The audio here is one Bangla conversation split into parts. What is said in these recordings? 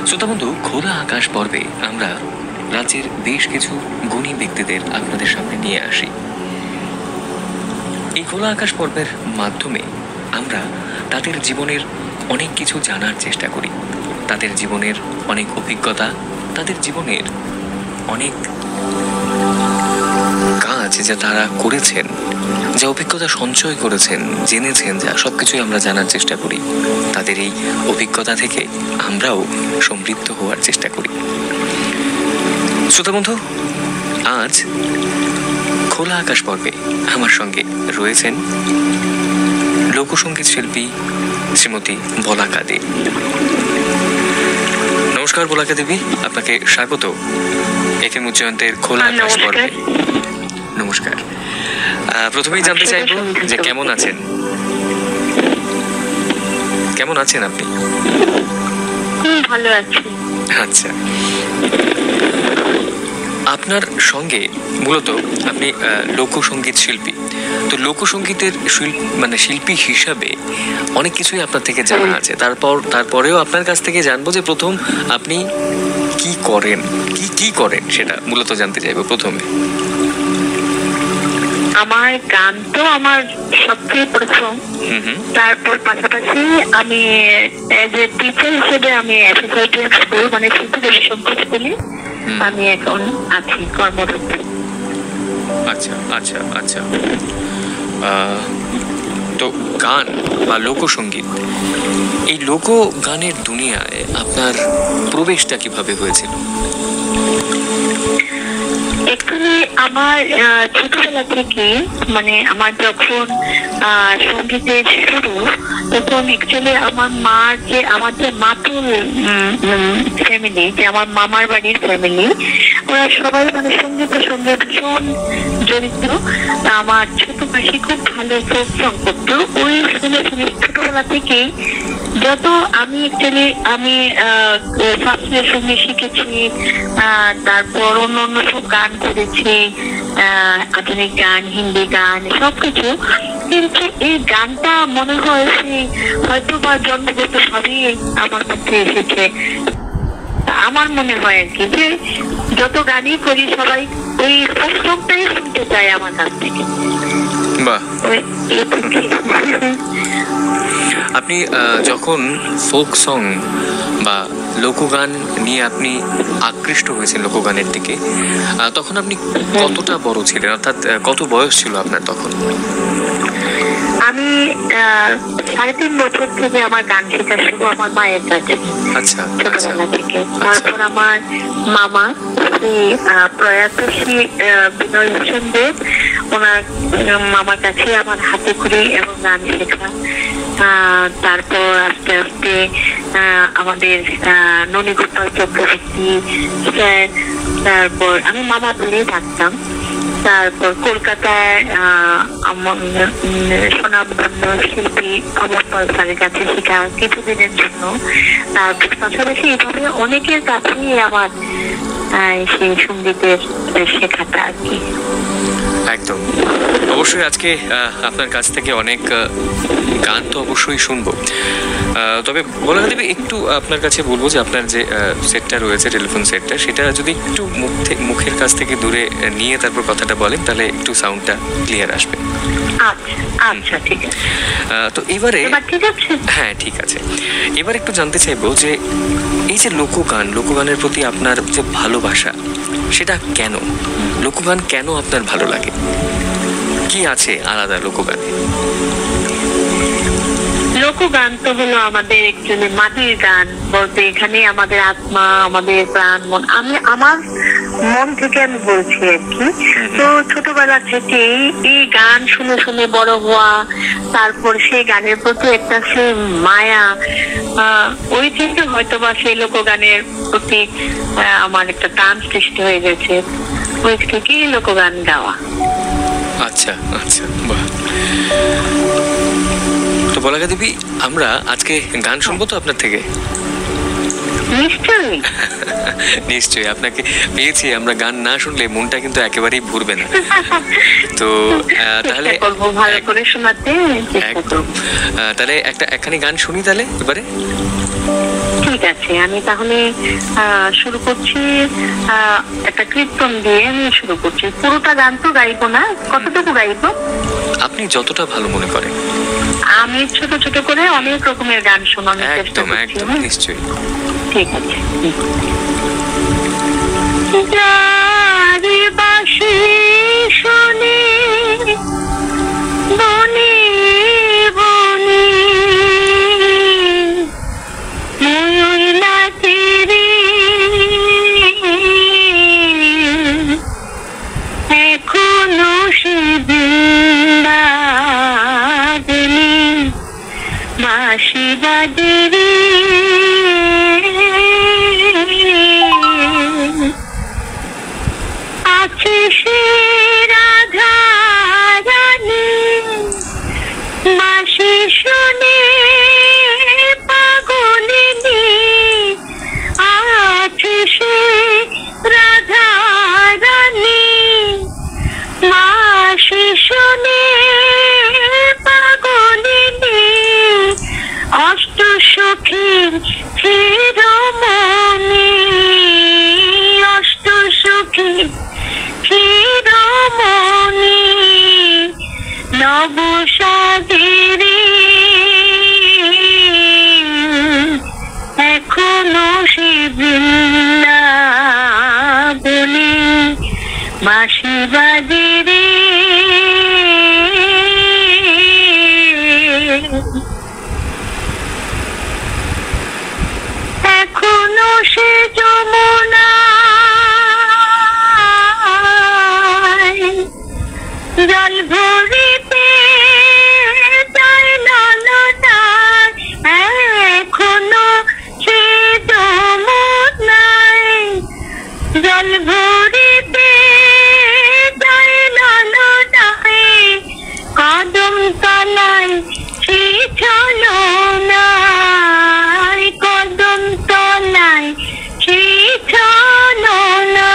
শ্রোতাবন্ধু, খোলা আকাশ পর্বে আমরা রাজ্যের বেশ কিছু গুণী ব্যক্তিদের আপনাদের সামনে নিয়ে আসি। এই খোলা আকাশ পর্বের মাধ্যমে আমরা তাদের জীবনের অনেক কিছু জানার চেষ্টা করি, তাদের জীবনের অনেক অভিজ্ঞতা, তাদের জীবনের অনেক কাজ যা তারা করেছেন, যা অভিজ্ঞতা সঞ্চয় করেছেন, জেনেছেন, যা সবকিছুই আমরা জানার চেষ্টা করি। তাদের এই অভিজ্ঞতা থেকে আমরাও সমৃদ্ধ হওয়ার চেষ্টা করি। শ্রোতাবন্ধু, আজ খোলা আকাশ পর্বে আমার সঙ্গে রয়েছেন লোকসঙ্গীত শিল্পী শ্রীমতী বলাকা দে। নমস্কার বলাকা দেবী, আপনাকে স্বাগত এফএম উচ্চায়ন্তের খোলা আকাশ পর্বে। নমস্কার। প্রথমেই জানতে চাইব যে কেমন আছেন, কেমন আছেন আপনি? ভালো আছি। আচ্ছা, আপনার সঙ্গে মূলত আপনি লোকসঙ্গীত শিল্পী, তো লোকসঙ্গীতের শিল্পী হিসাবে অনেক কিছুই আপনার থেকে জানা আছে। তারপরেও আপনার কাছ থেকে জানবো যে প্রথম আপনি কি করেন, কি করেন সেটা মূলত জানতে চাইবো প্রথমে। আমার গান তো আমার সবচেয়ে প্রথম, তারপর পাশাপাশি আমি টিচার হিসেবে আমি অ্যাসোসিয়েটেড স্কুল মানে শিশুদের সঙ্গীত স্কুলে আমি এখন আছি কর্মরত। আচ্ছা আচ্ছা আচ্ছা, তো গান বা লোকসঙ্গীত, এই লোকগানের দুনিয়ায় আপনার প্রবেশটা কিভাবে হয়েছিল? অ্যাকচুয়ালি আমার ছোটবেলা থেকে মানে আমার যখন সঙ্গীতের শুরু, তখন অ্যাকচুয়ালি আমার আমার যে মাতুল ফ্যামিলি, যে আমার মামার বাড়ির ফ্যামিলি, ওরা সবাই মানে সঙ্গীতের সঙ্গে ভীষণ জড়িত। আমার ছোট মাসি খুব ভালো ফোক সং করতো। ওই শুনে ছোটবেলা থেকেই যত আমি শাস্ত্রীয় সঙ্গীত শিখেছি, তারপর অন্য সব গান করেছি, আধুনিক গান, হিন্দি গান, সবকিছু। কিন্তু এই গানটা মনে হয় হয়তো বা জন্মগত ভাবেই আমার মধ্যে এসেছে। আমার মনে হয় আর কি যে যত গানই করি সবাই ওই ফোকটাই শুনতে চায় আমার কাছ থেকে। আপনি যখন ফোক সং বা লোকগান নিয়ে আপনি আকৃষ্ট হয়েছেন লোকগানের দিকে, তখন আপনি কতটা বড় ছিলেন, অর্থাৎ কত বয়স ছিল আপনার তখন? আমি 3.5 বছর থেকে আমার গান শেখা শুরু আমার মায়ের কাছে। আচ্ছা, ছোটবেলা থেকে। তারপর আমার মামা প্রয়াত শ্রী বিনয় ভূষণ দেব, ওনার মামার কাছে আমার হাতে খড়ি এবং গান শেখা। তারপর আস্তে আস্তে আমাদের ননীগোপাল চক্রবর্তী স্যার, তারপর আমি মামা বলেই থাকতাম। তারপর কলকাতায় স্বনামধন্য শিল্পী অমর পাল স্যারের কাছে শেখা কিছুদিনের জন্য। তারপর পাশাপাশি এইভাবে অনেকের কাছেই আমার সেই সঙ্গীতের শেখাটা আর কি। একদম, অবশ্যই আজকে আপনার কাছ থেকে অনেক গান তো অবশ্যই শুনবো। তবে বলাকা দেবী, একটু আপনার কাছে বলবো যে আপনার যে সেটটা রয়েছে, টেলিফোন সেটটা, সেটা যদি একটু মুখের কাছ থেকে দূরে নিয়ে তারপর কথাটা বলেন, তাহলে একটু সাউন্ডটা ক্লিয়ার আসবে। আচ্ছা, ঠিক আছে। তো এবারে ঠিক আছে, হ্যাঁ ঠিক আছে। এবার একটু জানতে চাইবো যে এই যে লোকগানের প্রতি আপনার যে ভালোবাসা, সেটা কেন? লোকগান কেন আপনার ভালো লাগে? কি আছে আলাদা লোকগানে? লোকগান তো হলো আমাদের একচুয়ালি মাটির গান বলতে, এখানে আমাদের আত্মা, আমাদের প্রাণ, মন, আমার মন থেকে আমি বলছি আর কি। তো ছোটবেলা থেকে এই গান শুনে শুনে বড় হওয়া, তারপর সেই গানের প্রতি একটা সে মায়া, ওই থেকে হয়তো বা সেই লোকগানের প্রতি আমার একটা টান সৃষ্টি হয়ে গেছে, ওই থেকেই লোকগান গাওয়া। আচ্ছা আচ্ছা, বাহ। তো বলাকা দেবী, আমরা আজকে গান শুনবো তো আপনার থেকে? নিশ্চয়ই নিশ্চয়ই, আপনাকে পেয়েছি, আমরা গান না শুনলে মনটা কিন্তু একেবারেই ভরবে না। তো তাহলে ভালো করে শোনাতে একদম, তাহলে একখানি গান শুনি তাহলে এবারে। ঠিক আছে, আমি তাহলে শুরু করছি। একটা কীর্তন দিয়ে আমি শুরু করছি। পুরোটা গান তো গাইবো না, কতটুকু গাইবো? আপনি যতটা ভালো মনে করেন। আমি ছোট ছোট করে অনেক রকমের গান শোনানোর চেষ্টা একদম করছি। একদম, হ্যাঁ? নিশ্চয়ই। ঠিক আছে। যারে বাঁশি শুনে বনে বনে ময়ূর নাচে রে, এখনো সে বৃন্দাবনে বাঁশি বাজে রে। আছে সে রাধা রানী, বাঁশি শুনে পাগলিনী। আছে সে রাধা রানী, বাঁশি শুনে পাগলিনী। অষ্ট সখীর শিরোমণি, অষ্ট সখীর শিরোমণি নব সাগরে, এখনো সে বৃন্দাবনে বাঁশি বাজে রে। এখনো সে যমুনায় জল ভরিতে যায় ললনায়। এখনো সে যমুনায় জল ভরিতে যায় ললনায়। কদম তলায় সে ছলনায়, কদম তলায় সে ছলনায়।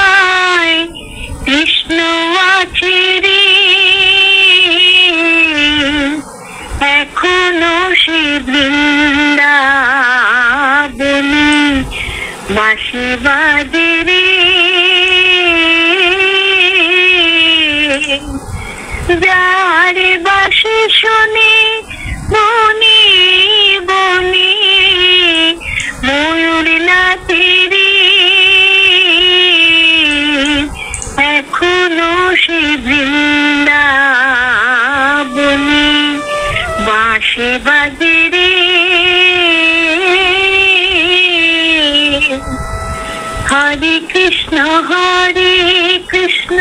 কৃষ্ণ আছে রে, এখনো সে বৃন্দাবনে বাঁশি বাজে রে। যারে বাঁশি শুনে বনে বনে ময়ূর নাচে রে, এখনো সে বৃন্দাবনে বাঁশি বাজে রে। হরে কৃষ্ণ কৃষ্ণ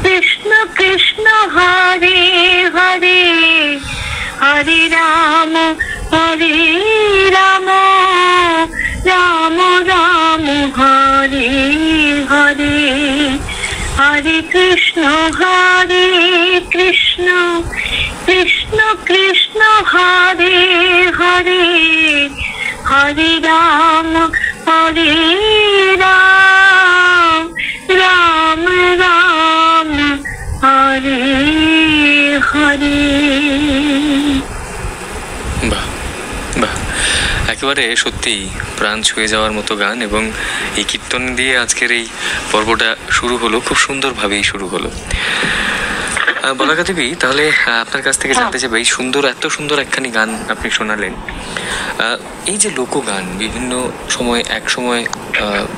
কৃষ্ণ কৃষ্ণ হরে হরে, হরে রাম রাম রাম হরে হরে। হরে কৃষ্ণ কৃষ্ণ কৃষ্ণ কৃষ্ণ হরে হরে, হরে রাম রাম রাম হরে হরে। বাহ বাহ, একেবারে সত্যি প্রাণ ছুঁয়ে যাওয়ার মতো গান। এবং এই কীর্তন দিয়ে আজকের এই পর্বটা শুরু হলো, খুব সুন্দরভাবেই শুরু হলো। বলাকা দেবী, তাহলে আপনার কাছ থেকে জানতে চাইবো, এই সুন্দর, এত সুন্দর একখানি গান আপনি শোনালেন। এই যে লোকগান বিভিন্ন সময়, এক সময়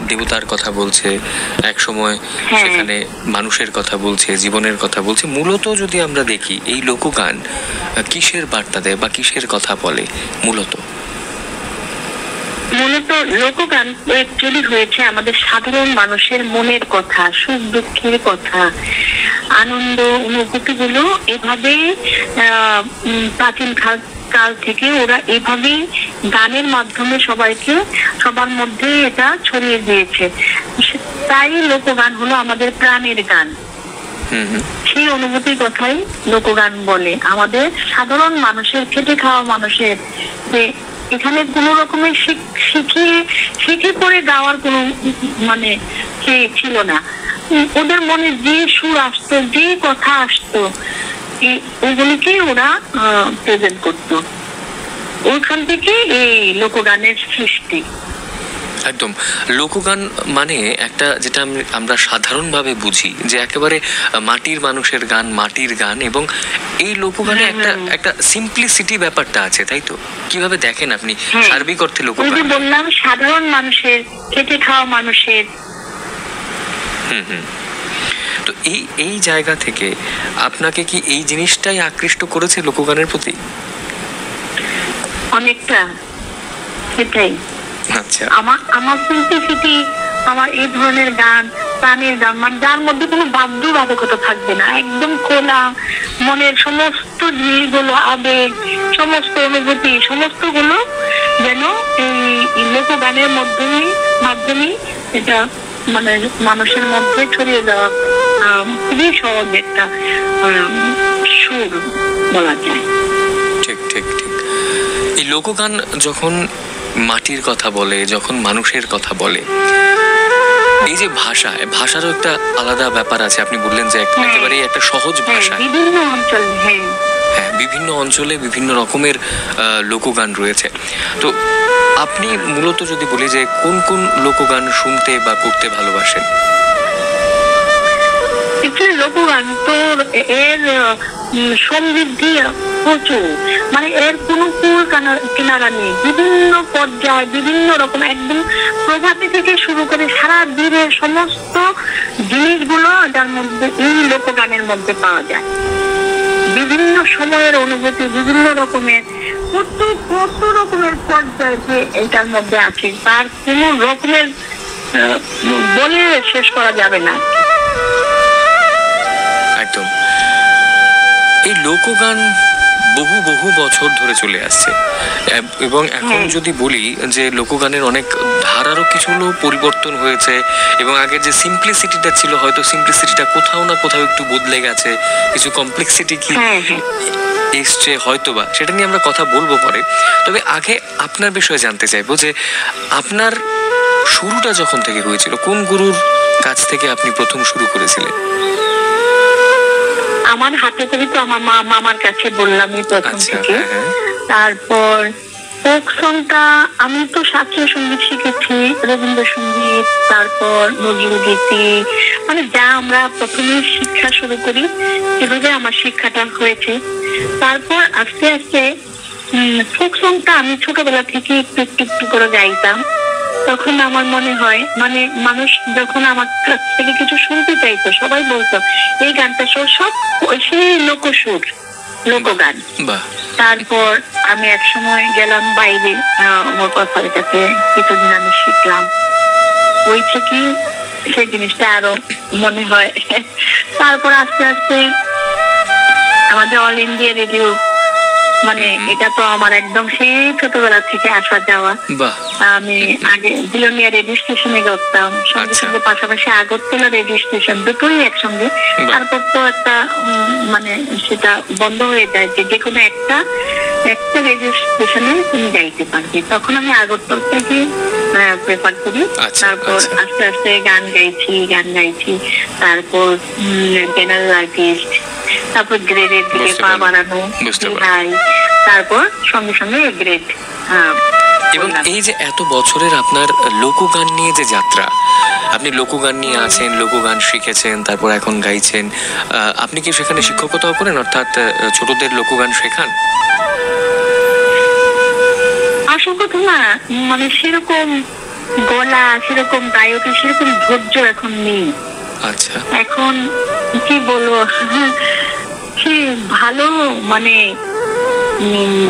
দেবতার কথা বলছে, এক সময় সেখানে মানুষের কথা বলছে, জীবনের কথা বলছে। মূলত যদি আমরা দেখি এই লোকগান কিসের বার্তা দেয় বা কিসের কথা বলে মূলত? মূলত লোকগান অ্যাকচুয়ালি হয়েছে আমাদের সাধারণ মানুষের মনের কথা, সুখ দুঃখের কথা, আনন্দ অনুভূতি গুলো এভাবে প্রাচীন কাল থেকে ওরা এভাবেই গানের মাধ্যমে সবাইকে, সবার মধ্যে এটা ছড়িয়ে দিয়েছে। তাই লোকগান হলো আমাদের প্রাণের গান। সেই অনুভূতির কথাই লোকগান বলে। আমাদের সাধারণ মানুষের, খেটে খাওয়া মানুষের, এখানে কোন রকমের শিখে পড়ে গাওয়ার কোন মানে ছিল না। ওদের মনে যে সুর আসতো, যে কথা আসতো, ওগুলিকে ওরা প্রেজেন্ট করতো। ওইখান থেকে এই লোকগানের সৃষ্টি। একদম। লোকগান মানে একটা যেটা আমরা সাধারণভাবে বুঝি যে একেবারে মাটির মানুষের গান, মাটির গান, এবং এই লোকগানে একটা একটা সিম্পলিসিটি ব্যাপারটা আছে, তাই তো? কিভাবে দেখেন আপনি সার্বিক অর্থে ওই লোকগান? যে বললাম, সাধারণ মানুষের, খেটে খাওয়া মানুষের। তো এই এই জায়গা থেকে আপনাকে কি এই জিনিসটাই আকৃষ্ট করেছে লোকগানের প্রতি? অনেকটা, সেটাই। আচ্ছা। আমার সিম্পলিসিটি, আমার এই ধরনের গান, প্রাণের গান, মানে যার মধ্যে কোনো বাধ্যবাধকতা থাকবে না, একদম খোলা মনের সমস্ত জিনিসগুলো, আবেগ, সমস্ত অনুভূতি, সমস্ত গুলো যেন এই লোকগানের মাধ্যমে এটা মানে মানুষের মধ্যে ছড়িয়ে যাওয়া খুবই সহজ একটা সুর বলা যায়। ঠিক ঠিক ঠিক। এই লোকগান যখন মাটির কথা বলে, যখন মানুষের কথা বলে, এই যে ভাষারও একটা আলাদা ব্যাপার আছে। আপনি বললেন যে একেবারেই একটা সহজ ভাষা। বিভিন্ন অঞ্চলে, হ্যাঁ, বিভিন্ন অঞ্চলে বিভিন্ন রকমের লোকগান রয়েছে। তো আপনি মূলত যদি বলি যে কোন কোন লোকগান শুনতে বা করতে ভালোবাসেন? লোকগান তো এর সমৃদ্ধি প্রচুর, মানে এর কোনো কুল কিনারা নেই। বিভিন্ন পর্যায়ে, বিভিন্ন রকম, একদম প্রভাতি থেকে শুরু করে সারা দিনের সমস্ত জিনিসগুলো যার মধ্যে এই লোকগানের মধ্যে পাওয়া যায়। বিভিন্ন সময়ের অনুভূতি, বিভিন্ন রকমের কত রকমের পর্যায়ে যে এটার মধ্যে আছে, তার কোনো রকমের বলে শেষ করা যাবে না। একদম। এই লোকগান বহু বহু বছর ধরে চলে আসছে, এবং এখন যদি বলি যে লোকগানের অনেক ধারারও কিছু পরিবর্তন হয়েছে, এবং আগের যে সিম্পলিসিটিটা ছিল, হয়তো সিম্পলিসিটিটা কোথাও না কোথাও একটু বদলে গেছে, কিছু কমপ্লেক্সিটি কি এসছে হয়তোবা, সেটা নিয়ে আমরা কথা বলবো পরে। তবে আগে আপনার বিষয়ে জানতে চাইবো যে আপনার শুরুটা যখন থেকে হয়েছিল, কোন গুরুর কাছ থেকে আপনি প্রথম শুরু করেছিলেন? আমার হাতে করে তো আমার মামার কাছে বললামই প্রথম থেকে। তারপর ফোক সংটা আমি তো শাস্ত্রীয় সঙ্গীত শিখেছি, রবীন্দ্রসঙ্গীত, তারপর নজরুল গীতি, মানে যা আমরা প্রথমে শিক্ষা শুরু করি সেভাবে আমার শিক্ষাটা হয়েছে। তারপর আস্তে আস্তে ফোক সংটা আমি ছোটবেলা থেকে একটু একটু করে গাইতাম। তখন আমার মনে হয়, মানে মানুষ যখন আমার কাছ থেকে কিছু শুনতে চাইতো, সবাই বলতো এই গানটা সব সেই লোকসুর, লোকগান। তারপর আমি এক সময় গেলাম বাইরে আমার কথার কাছে, কিছুদিন আমি শিখলাম, ওই থেকে সেই জিনিসটা আরো মনে হয়। তারপর আস্তে আস্তে আমাদের অল ইন্ডিয়া রেডিও, মানে এটা তো আমার একদম সেই ছোটবেলা থেকে আসা যাওয়া। আমি আগে বিলোনিয়া রেডিও স্টেশনে করতাম, সঙ্গে সঙ্গে পাশাপাশি আগরতলা রেডিও স্টেশন, দুটোই একসঙ্গে। তারপর তো একটা মানে সেটা বন্ধ হয়ে যায় যে কোনো একটা রেডিও স্টেশনে তুমি গাইতে পারবে। তখন আমি আগরতলা থেকে প্রেফার করি। তারপর আস্তে আস্তে গান গাইছি। তারপর জেনারেল আর্টিস্ট, তারপর গ্রেডের দিকে পা বাড়ানো, তারপর সঙ্গে সঙ্গে গ্রেড। এবং এই যে এত বছরের আপনার লোকগান নিয়ে যে যাত্রা, আপনি লোকগান নিয়ে আছেন, লোকগান শিখেছেন, তারপর এখন গাইছেন, আপনি কি সেখানে শিক্ষকতাও করেন, অর্থাৎ ছোটদের লোকগান শেখান? আসল কথা না, মানে সেরকম গলা, সেরকম গায়কের সেরকম ধৈর্য এখন নেই। আচ্ছা। এখন কি বলবো, কি ভালো মানে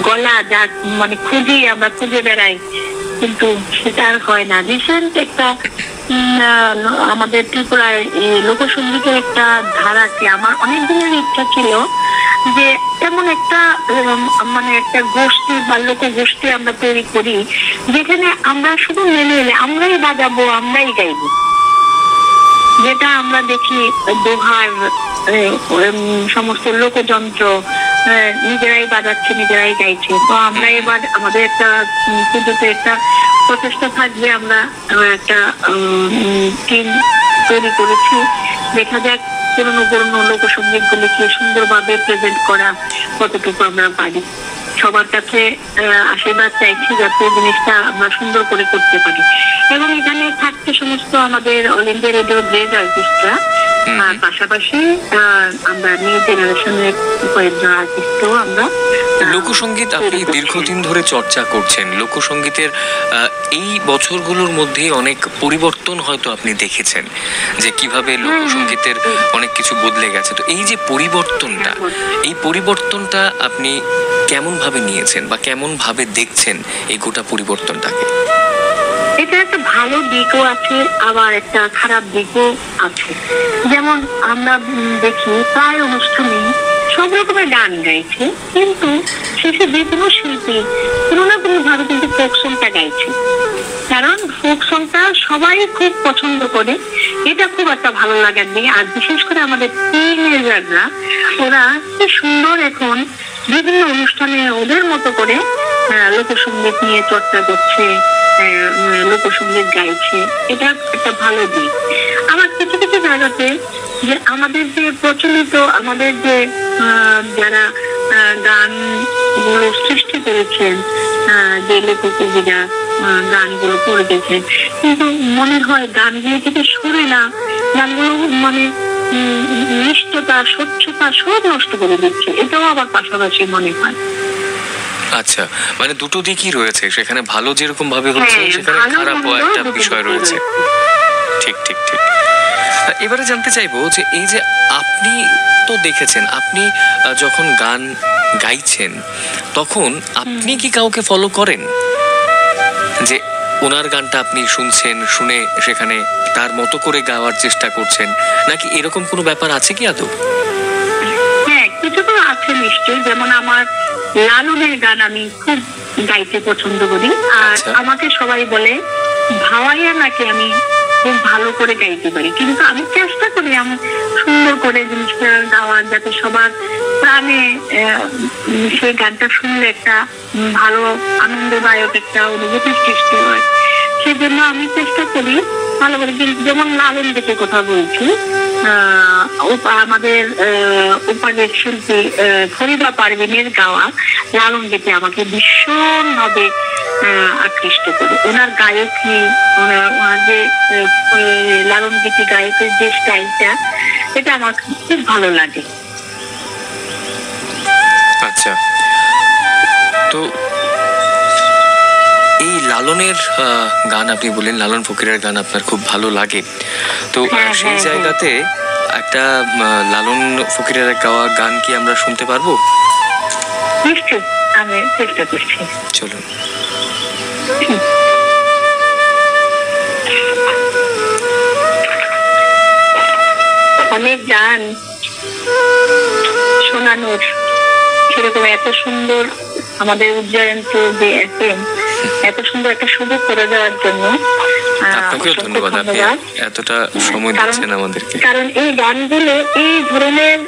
গলা যা মানে আমরা খুঁজে বেড়াই, কিন্তু সেটা আর হয় না। রিসেন্ট একটা আমাদের ত্রিপুরায় লোকসঙ্গীতের একটা ধারাকে আমার অনেক দিনের ইচ্ছা ছিল যে এমন একটা মানে একটা গোষ্ঠী বা লোক গোষ্ঠী আমরা তৈরি করি যেখানে আমরা শুধু মেনে এলে আমরাই বাজাবো, আমরাই গাইবো। যেটা আমরা দেখি দোহার সমস্ত লোকযন্ত্র নিজেরাই বাজাচ্ছে, নিজেরাই গাইছে। তো আমরা এবার আমাদের একটা পুজোতে একটা প্রচেষ্টা থাকবে, আমরা একটা টিম তৈরি করেছি। দেখা যাক পুরনো লোকসঙ্গীত গুলিকে সুন্দরভাবে প্রেজেন্ট করা কতটুকু আমরা পারি। সবার কাছে আশীর্বাদ চাইছি যাতে জিনিসটা আমরা সুন্দর করে করতে পারি। এবং এখানে থাকছে সমস্ত আমাদের অল ইন্ডিয়া রেডিও গ্রেড আর্টিস্টরা, আর পাশাপাশি আমরা নিউ জেনারেশনের কয়েকজন আর্টিস্টও আমরা। লোকসঙ্গীত আপনি দীর্ঘদিন ধরে চর্চা করছেন, লোকসঙ্গীতের এই বছরগুলোর মধ্যে অনেক পরিবর্তন হয়তো আপনি দেখেছেন যে কিভাবে লোকসঙ্গীতের অনেক কিছু বদলে গেছে। তো এই যে পরিবর্তনটা আপনি কেমন ভাবে নিয়েছেন বা কেমন ভাবে দেখছেন এই গোটা পরিবর্তনটাকে? এটা একটা ভালো দিকও আছে, আবার একটা খারাপ দিকও আছে। যেমন আমরা দেখি প্রায় অনুষ্ঠানে সব রকমের গান গাইছে, কিন্তু শেষে যে কোনো শিল্পী কোনো না কোনো ভাবে কিন্তু ফোক সংটা গাইছে। কারণ ফোক সংটা সবাই খুব পছন্দ করে, এটা খুব একটা ভালো লাগার দিক। আর বিশেষ করে আমাদের টিনেজাররা, ওরা কি সুন্দর এখন বিভিন্ন অনুষ্ঠানে ওদের মতো করে লোকসঙ্গীত নিয়ে চর্চা করছে, লোকসঙ্গীত গাইছে। এটা একটা ভালো দিক। আমার কিছু কিছু জায়গাতে যে আমাদের যে প্রচলিত আমাদের যে যারা গান গুলো সৃষ্টি করেছেন, যে লেখকরা গানগুলো করে গেছেন, কিন্তু মনে হয় গানগুলো থেকে সরে না, গানগুলো মানে নিষ্ঠতা স্বচ্ছতা সব নষ্ট করে দিচ্ছে। এটাও আবার পাশাপাশি মনে হয়। আচ্ছা, মানে দুটো দিকই রয়েছে, সেখানে ভালো যেরকম ভাবে হচ্ছে সেখানে খারাপও একটা বিষয় রয়েছে। ঠিক ঠিক ঠিক। এবারে জানতে চাইবো যে এই যে আপনি তো দেখেছেন, আপনি যখন গান গাইছেন তখন আপনি কি কাউকে ফলো করেন যে ওনার গানটা আপনি শুনছেন, শুনে সেখানে তার মতো করে গাওয়ার চেষ্টা করছেন, নাকি এরকম কোনো ব্যাপার আছে কি আদৌ? হ্যাঁ, কিছু তো আছে নিশ্চয়ই। যেমন আমার লালনের গান আমি খুব গাইতে পছন্দ করি, আর আমাকে সবাই বলে ভাওয়াইয়া নাকি আমি খুব ভালো করে গাইতে পারি। কিন্তু আমি চেষ্টা করি আমি সুন্দর করে জিনিসটা গাওয়ার, যাতে সবার প্রাণে সেই গানটা শুনলে একটা ভালো আনন্দদায়ক একটা অনুভূতির সৃষ্টি হয়। সেজন্য আমি চেষ্টা করি ভালো করে। যেমন লালন দিকে কথা বলছি, আমাদের উপানের শিল্পী ফরিদা পারভিনের গাওয়া লালন গীতি আমাকে ভীষণ ভাবে আকৃষ্ট করে। ওনার গায়কী, ওনার যে লালন গীতি গায়কের যে স্টাইলটা, এটা আমার খুব ভালো লাগে। আচ্ছা, তো এই লালনের গান আপনি বললেন, লালন ফকিরের গান আপনার খুব ভালো লাগে, তো সেই জায়গাতে একটা লালন ফকিরের গাওয়া গান কি আমরা শুনতে পারবো? নিশ্চয়ই, আমি চেষ্টা করছি। চলুন। অনেক গান শোনানোর সেরকম এত সুন্দর আমাদের উজ্জয়ন্ত যে এফএম এত সুন্দর একটা সুযোগ করে দেওয়ার জন্য আপনাকেও ধন্যবাদ। আপনি এতটা সময় দিচ্ছেন আমাদেরকে। কারণ এই গানগুলো এই ধরনের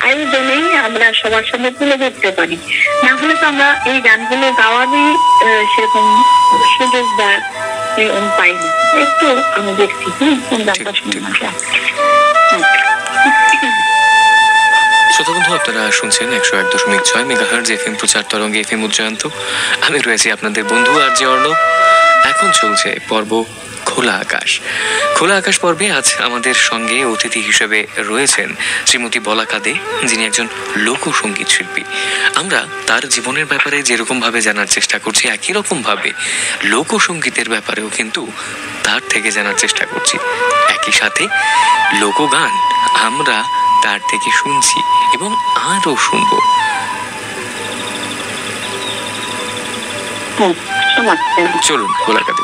আয়োজনেই আমরা সবার সামনে তুলে ধরতে পারি, না হলে তো আমরা এই গানগুলো গাওয়ারই সেরকম সুযোগ বা পাইনি। একটু আমি দেখছি কোন গানটা শুনতে। শ্রোতা বন্ধু, আপনারা শুনছেন 101.6 মেগাহার্জ এফএম প্রচার তরঙ্গে এফএম উজ্জয়ন্ত। আমি রয়েছি আপনাদের বন্ধু আরজে অর্ণব। এখন চলছে পর্ব খোলা আকাশ। খোলা আকাশ পর্বে আজ আমাদের সঙ্গে অতিথি হিসেবে রয়েছেন শ্রীমতী বলাকা দে, যিনি একজন লোকসঙ্গীত শিল্পী। আমরা তার জীবনের ব্যাপারে যেরকম ভাবে জানার চেষ্টা করছি, একই রকম ভাবে লোকসঙ্গীতের ব্যাপারেও কিন্তু তার থেকে জানার চেষ্টা করছি। একই সাথে লোকগান আমরা তার থেকে শুনছি এবং আরো শুনবো। চলুন বলাকা দে।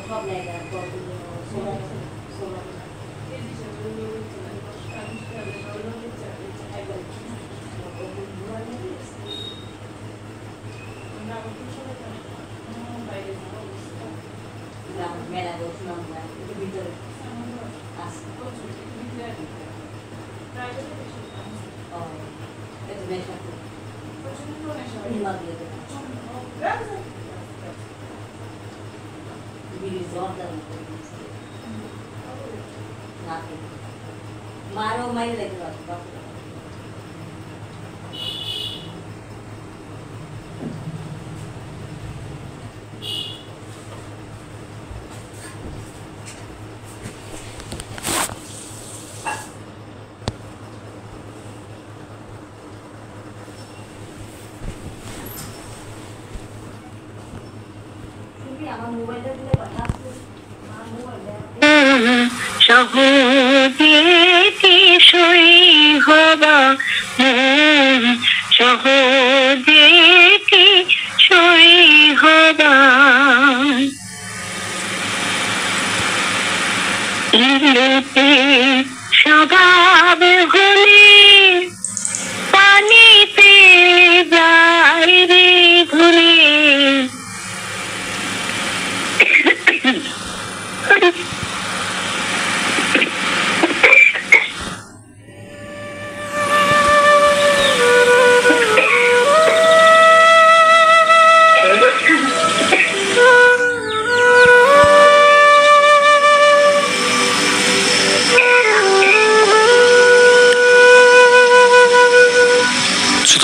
সব জায়গায় মেলা বলছিলাম ভিতরে আসছে मारो माइल लगेगा সহজে সই হবা সহজে সই হবা স্বভাব হলে পানিতে যায় রে ঘুরে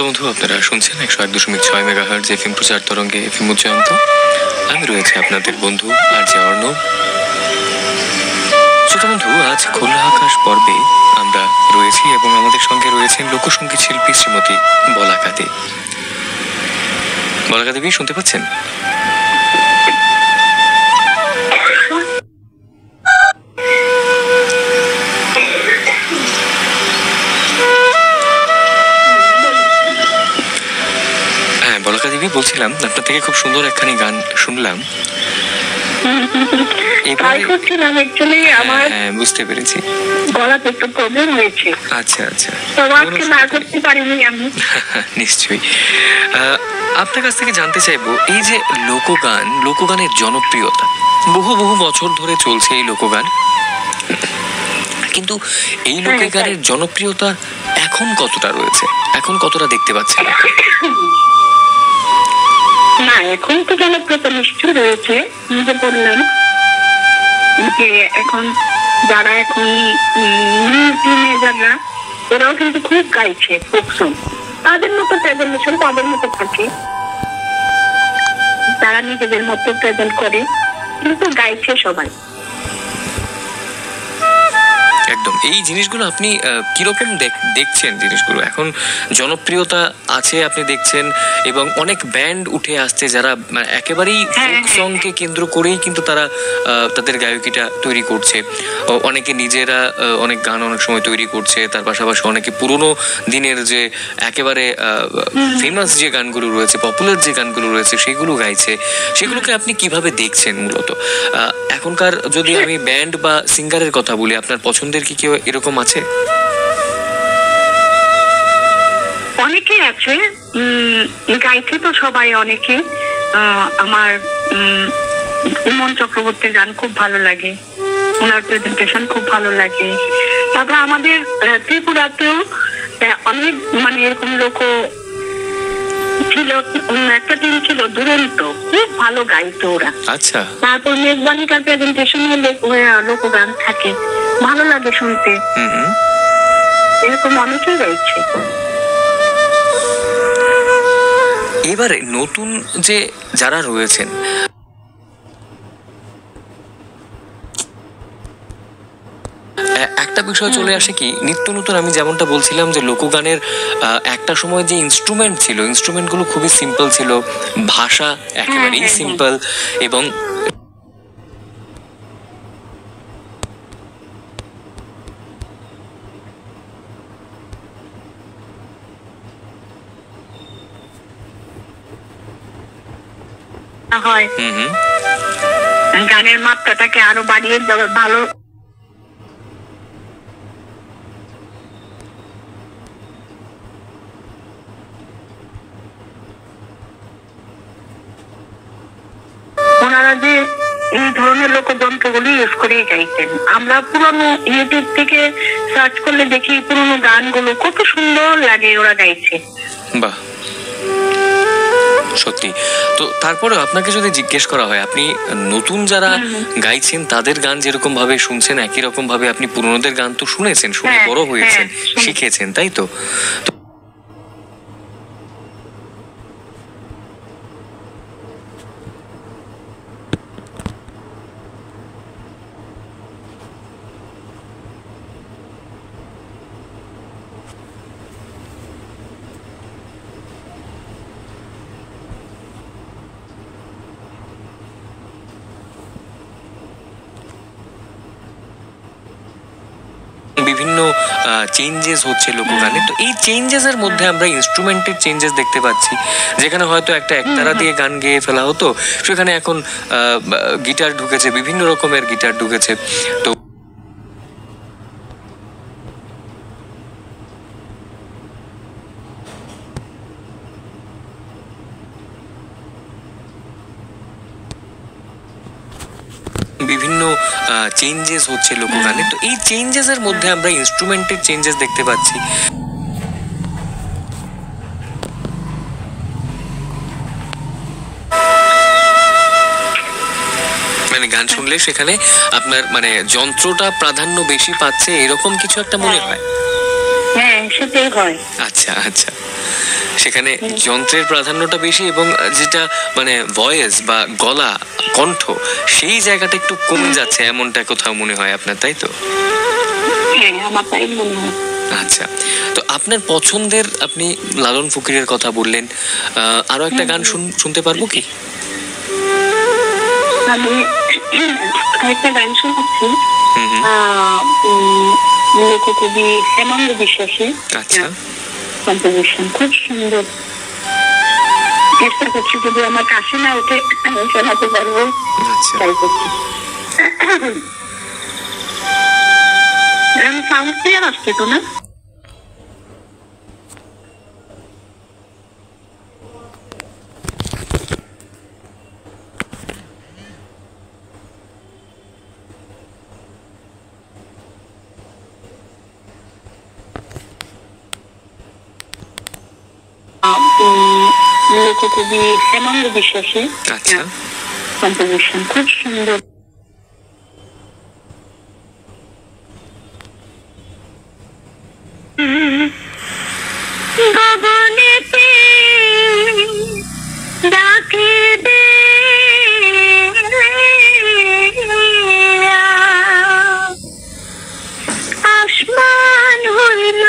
বন্ধু, আপনারা শুনছেন 101.6 মেগাহার্জ এফএম প্রচার তরঙ্গে এফএম উচ্চায়ন্ত। আমি রয়েছে আপনাদের বন্ধু আরজে অর্ণব। ছোট বন্ধু, আজ খোলা আকাশ পর্বে আমরা রয়েছি এবং আমাদের সঙ্গে রয়েছেন লোকসঙ্গীত শিল্পী শ্রীমতী বলাকা দে। বলাকা দেবী, শুনতে পাচ্ছেন? বলাকা দেবী, বলছিলাম আপনার থেকে খুব সুন্দর একখানি গান শুনলাম। বুঝতে পেরেছি, গলাতে একটু প্রবলেম হয়েছে। আচ্ছা আচ্ছা, আজকে না করতে পারিনি আমি। নিশ্চয়ই। আপনার কাছ থেকে জানতে চাইবো, এই যে লোকগানের জনপ্রিয়তা বহু বহু বছর ধরে চলছে এই লোকগান, কিন্তু এই লোকগানের জনপ্রিয়তা এখন কতটা রয়েছে, এখন কতটা দেখতে পাচ্ছেন? না, এখন তো জনপ্রিয়তা নিশ্চয় রয়েছে। নিজে বললাম যে এখন যারা এখন যারা ওরাও কিন্তু খুব গাইছে ফোক সং, তাদের মতো প্রেজেন্টেশন তাদের মতো থাকে, তারা নিজেদের মতো প্রেজেন্ট করে, কিন্তু গাইছে সবাই। একদম। এই জিনিসগুলো আপনি কিরকম দেখছেন? জিনিসগুলো এখন জনপ্রিয়তা আছে আপনি দেখছেন, এবং অনেক ব্যান্ড উঠে আসছে যারা একেবারেই ফোক সংকে কেন্দ্র করেই কিন্তু তারা তাদের গায়কিটা তৈরি করছে। অনেকে নিজেরা অনেক গান অনেক সময় তৈরি করছে, তার পাশাপাশি অনেকে পুরোনো দিনের যে একেবারে ফেমাস যে গানগুলো রয়েছে, পপুলার যে গানগুলো রয়েছে সেগুলো গাইছে। সেগুলোকে আপনি কিভাবে দেখছেন মূলত এখনকার? যদি আমি ব্যান্ড বা সিঙ্গারের কথা বলি, আপনার পছন্দের কি কেউ এরকম আছে? অনেকে আছে, গাইছে তো সবাই অনেকে। আমার ইমন চক্রবর্তীর গান খুব ভালো লাগে, ওনার প্রেজেন্টেশন খুব ভালো লাগে। তারপর আমাদের ত্রিপুরাতেও অনেক এরকম লোক ছিল, একটা টিম ছিল দুরন্ত, খুব ভালো গাইতো ওরা। আচ্ছা। তারপর মেজবানিকার প্রেজেন্টেশন হলে লোকগান থাকে, ভালো লাগে শুনতে। এরকম অনেকেই গাইছে। এবারে নতুন যে যারা রয়েছেন, একটা একটা বিষয় চলে আসে কি নিত্য নতুন, আমি যেমনটা বলছিলাম যে লোকগানের একটা সময় যে ইনস্ট্রুমেন্ট ছিল, ইনস্ট্রুমেন্টগুলো খুবই সিম্পল ছিল, ভাষা একেবারেই সিম্পল, এবং হয় হুম হুম গানের মাত্রাটাকে আরো বাড়িয়ে দেওয়া ভালো। ওনারা যে এই ধরনের লোকযন্ত্রগুলি ইউজ করেই গাইতেন। আমরা পুরনো ইউটিউব থেকে সার্চ করলে দেখি পুরনো গানগুলো কত সুন্দর লাগে ওরা গাইছে। বাহ, সত্যি। তো তারপরে আপনাকে যদি জিজ্ঞেস করা হয়, আপনি নতুন যারা গাইছেন তাদের গান যেরকম ভাবে শুনছেন, একই রকম ভাবে আপনি পুরনোদের গান তো শুনেছেন, শুনে হ্যাঁ, বড় হয়েছেন, হ্যাঁ, শিখেছেন, তাই তো? তো বিভিন্ন চেঞ্জেস হচ্ছে লোকগানে, তো এই চেঞ্জেসের মধ্যে আমরা ইনস্ট্রুমেন্টের চেঞ্জেস দেখতে পাচ্ছি, যেখানে হয়তো একটা একতারা দিয়ে গান গেয়ে ফেলা হতো, সেখানে এখন গিটার ঢুকেছে, বিভিন্ন রকমের গিটার ঢুকেছে। তো বিভিন্ন চেঞ্জেস হচ্ছে লোকগানে, তো এই চেঞ্জেসের মধ্যে আমরা ইনস্ট্রুমেন্টের চেঞ্জেস দেখতে পাচ্ছি। মানে গান শুনলে সেখানে আপনার মানে যন্ত্রটা প্রাধান্য বেশি পাচ্ছে, এরকম কিছু একটা মনে হয়? হ্যাঁ, সেটাই হয়। আচ্ছা আচ্ছা, সেখানে যন্ত্রের প্রাধান্যটা বেশি, এবং যেটা মানে ভয়েস বা গলা, কণ্ঠ, সেই জায়গাটা একটু কমে যাচ্ছে, এমনটা কোথাও মনে হয় আপনার, তাই তো? হ্যাঁ, আমার তাই মনে হয়। আচ্ছা, তো আপনার পছন্দের, আপনি লালন ফকিরের কথা বললেন, আরো একটা গান শুনতে পারবো কি? আমি একটা গান শুনছি হুম হুম, লোককবি হেমন্ত বিশ্বাসের আচ্ছা কম্পোজিশন, খুব সুন্দর। চেষ্টা করছি যদি আমার কাছে না ওঠে আমি শোনাতে পারবো, আচ্ছা। ট্রাই করছি। সাউন্ড ক্লিয়ার আসছে তো না? লোককবি হেমন্ত বিশ্বাসের আচ্ছা, কম্পোজিশন, খুব সুন্দর। গগনেতে ডাকে দে আসমান হইল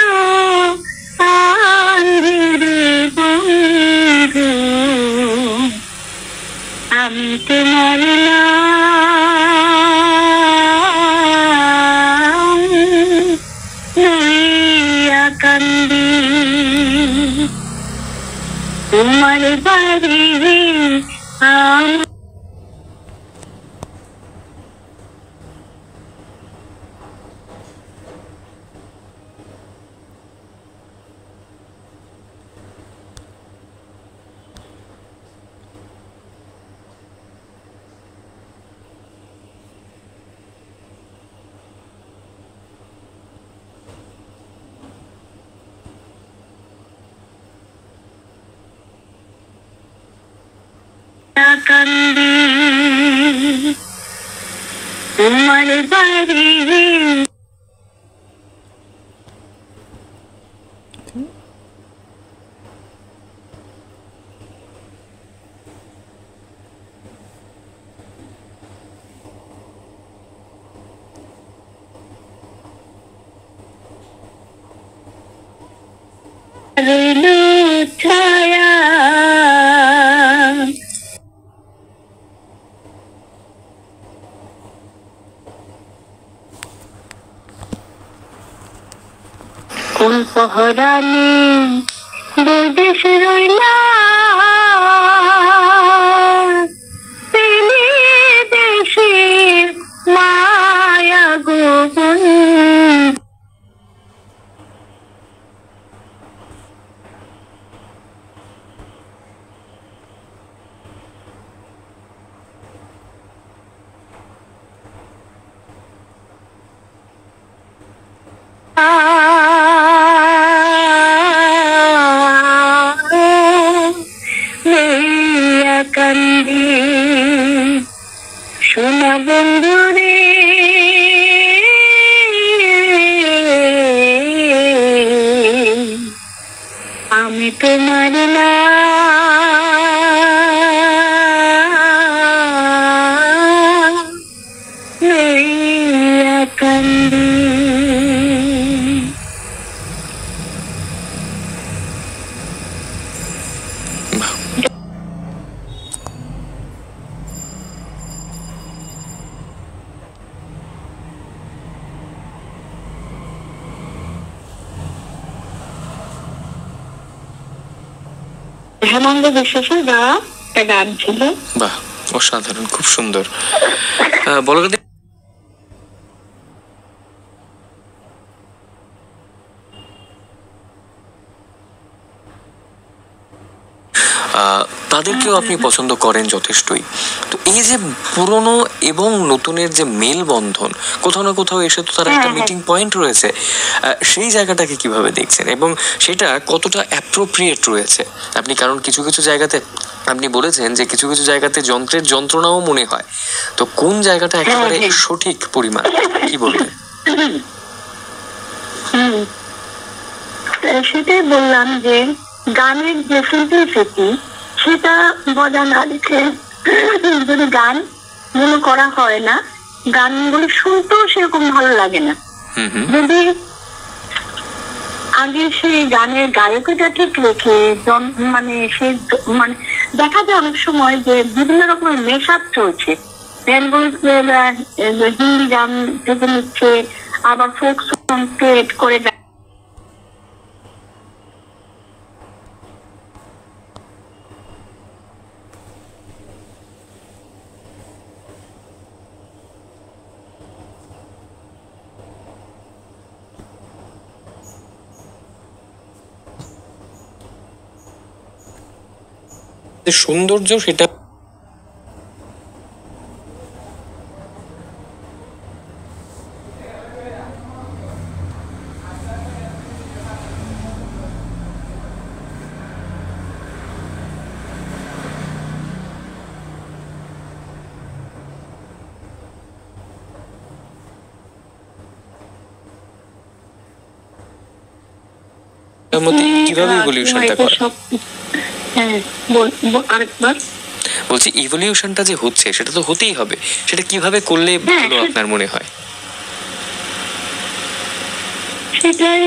আমি তোমার নাম লইয়া কান্দি, তোমার বাড়ি কান্দি, তোমার বাড়ি পহরানি দুই দেশ রইলা পেলে দেশের মায়া গোপন। লইয়া কান্দি সোনা বন্ধুরে আমি তোমার না লইয়া কান্দি। হেমন্ত বিশ্বাসের গাওয়া একটা গান ছিল। বাহ, অসাধারণ, খুব সুন্দর। বলো কাদি, তাদেরকেও আপনি পছন্দ করেন যথেষ্টই। তো এই যে পুরনো এবং নতুনের যে মেলবন্ধন, কোথাও না কোথাও এসে তো তার একটা মিটিং পয়েন্ট রয়েছে, সেই জায়গাটাকে কিভাবে দেখছেন এবং সেটা কতটা অ্যাপ্রোপ্রিয়েট রয়েছে আপনি? কারণ কিছু কিছু জায়গাতে আপনি বলেছেন যে কিছু কিছু জায়গাতে যন্ত্রের যন্ত্রণাও মনে হয়, তো কোন জায়গাটা একেবারে সঠিক পরিমাণ কি বলবেন? সেটাই বললাম যে গানের যে সিম্পলিসিটি সেটা বজায় না রেখে যদি গান মনে করা হয় না, গানগুলো শুনতেও সেরকম ভালো লাগে না। যদি আগে সেই গানের গায়কটা ঠিক রেখে মানে সে মানে দেখা যায় অনেক সময় যে বিভিন্ন রকমের মেশআপ চলছে, হিন্দি গান থেকে নিচ্ছে, আবার ফোক সং ক্রিয়েট করে সৌন্দর্য সেটা কিভাবে ইভলিউশনটা করে? বলছি ইভলিউশনটা যে হচ্ছে সেটা তো হতেই হবে, সেটা কিভাবে করলে ভালো আপনার মনে হয়? সেটাই